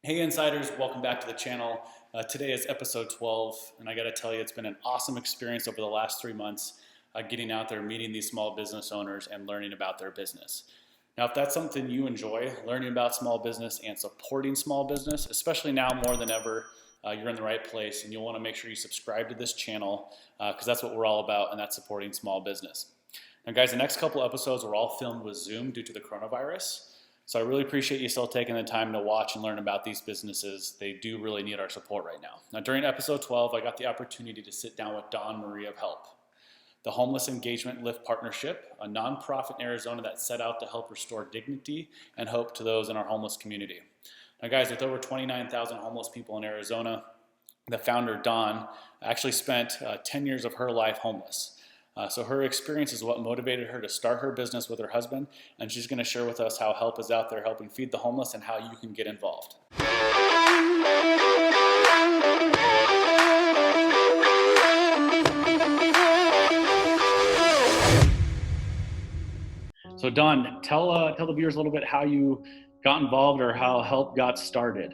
Hey Insiders, welcome back to the channel. Today is episode 12, and I gotta tell you, it's been an awesome experience over the last 3 months getting out there, meeting these small business owners and learning about their business. Now, if that's something you enjoy, learning about small business and supporting small business, especially now more than ever, you're in the right place, and you'll wanna make sure you subscribe to this channel because that's what we're all about, and that's supporting small business. Now guys, the next couple episodes were all filmed with Zoom due to the coronavirus. So I really appreciate you still taking the time to watch and learn about these businesses. They do really need our support right now. Now during episode 12, I got the opportunity to sit down with Dawn Marie of H.E.L.P, the Homeless Engagement Lift Partnership, a nonprofit in Arizona that set out to help restore dignity and hope to those in our homeless community. Now guys, with over 29,000 homeless people in Arizona, the founder, Dawn, actually spent 10 years of her life homeless. So her experience is what motivated her to start her business with her husband, and she's going to share with us how H.E.L.P is out there helping feed the homeless and how you can get involved. So Dawn, tell the viewers a little bit how you got involved or how H.E.L.P got started.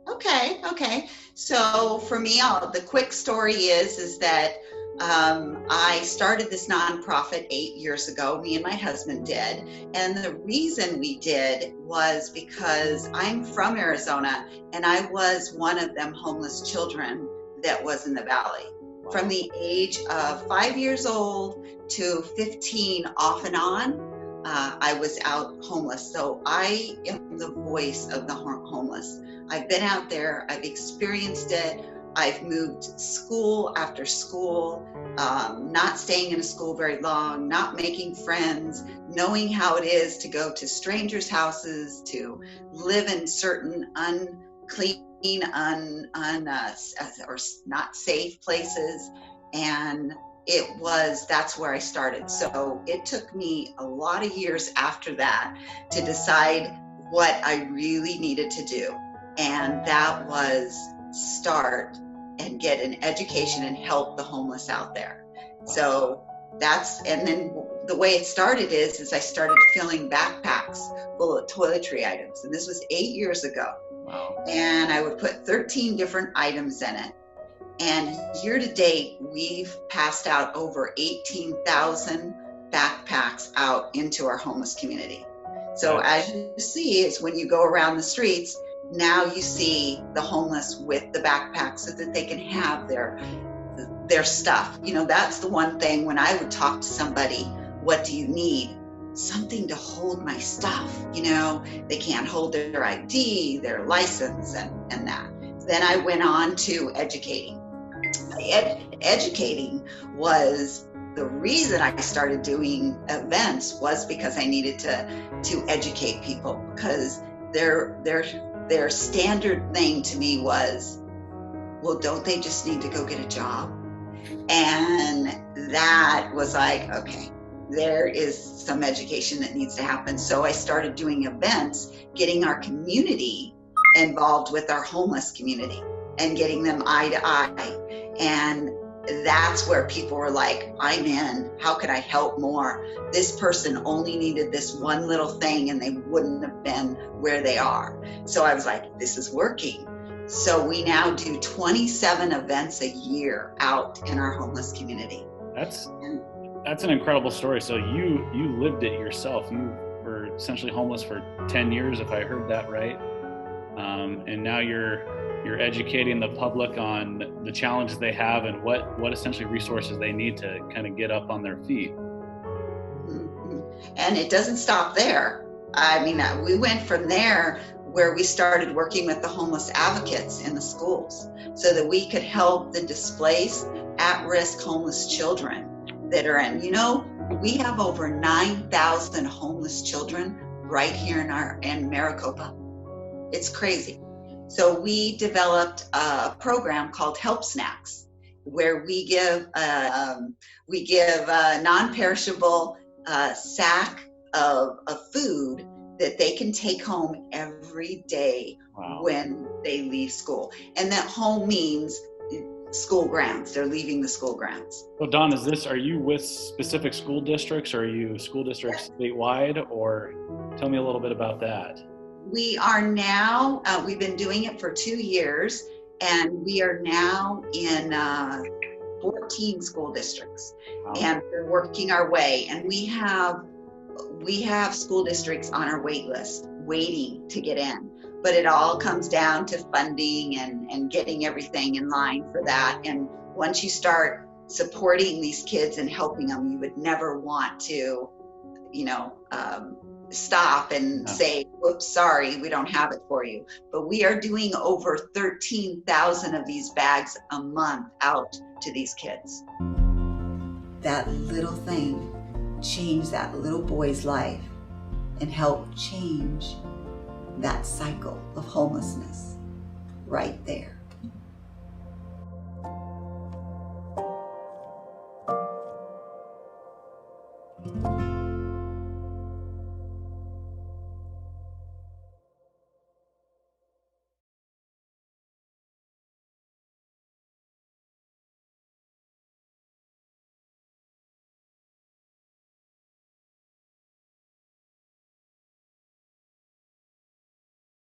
Okay. So for me, the quick story is that I started this nonprofit 8 years ago. Me and my husband did. And the reason we did was because I'm from Arizona and I was one of them homeless children that was in the valley. From the age of 5 years old to 15 off and on, I was out homeless. So I am the voice of the homeless. I've been out there, I've experienced it. I've moved school after school, not staying in a school very long, not making friends, knowing how it is to go to strangers' houses, to live in certain unclean, or not safe places. And that's where I started. So it took me a lot of years after that to decide what I really needed to do. And that was start and get an education and help the homeless out there. So and then the way it started is I started filling backpacks full of toiletry items. And this was 8 years ago. Wow. And I would put 13 different items in it. And year to date, we've passed out over 18,000 backpacks out into our homeless community. So as you see, is when you go around the streets, now you see the homeless with the backpacks so that they can have their stuff. You know, that's the one thing when I would talk to somebody, what do you need? Something to hold my stuff. You know, they can't hold their ID, their license, and that. Then I went on to educating. Educating was the reason I started doing events was because I needed to educate people, because their standard thing to me was, well, don't they just need to go get a job? And that was like, okay, there is some education that needs to happen. So I started doing events, getting our community involved with our homeless community and getting them eye to eye. And that's where people were like, I'm in, how could I help more? This person only needed this one little thing and they wouldn't have been where they are. So I was like, this is working. So we now do 27 events a year out in our homeless community. That's an incredible story. So you lived it yourself. You were essentially homeless for 10 years, if I heard that right. And now you're educating the public on the challenges they have and what essentially resources they need to kind of get up on their feet. Mm-hmm. And it doesn't stop there. I mean, we went from there where we started working with the homeless advocates in the schools so that we could help the displaced, at-risk homeless children that are in, we have over 9,000 homeless children right here in Maricopa. It's crazy. So we developed a program called H.E.L.P Snacks, where we give a non-perishable sack of food that they can take home every day. Wow. When they leave school. And that home means school grounds. They're leaving the school grounds. So Dawn, are you with specific school districts, or are you school districts statewide, or tell me a little bit about that? We are now, we've been doing it for 2 years, and we are now in 14 school districts. Wow. And we're working our way. And we have school districts on our wait list waiting to get in. But it all comes down to funding and getting everything in line for that. And once you start supporting these kids and helping them, you would never want to, stop and say, whoops, sorry, we don't have it for you. But we are doing over 13,000 of these bags a month out to these kids. That little thing changed that little boy's life and helped change that cycle of homelessness right there.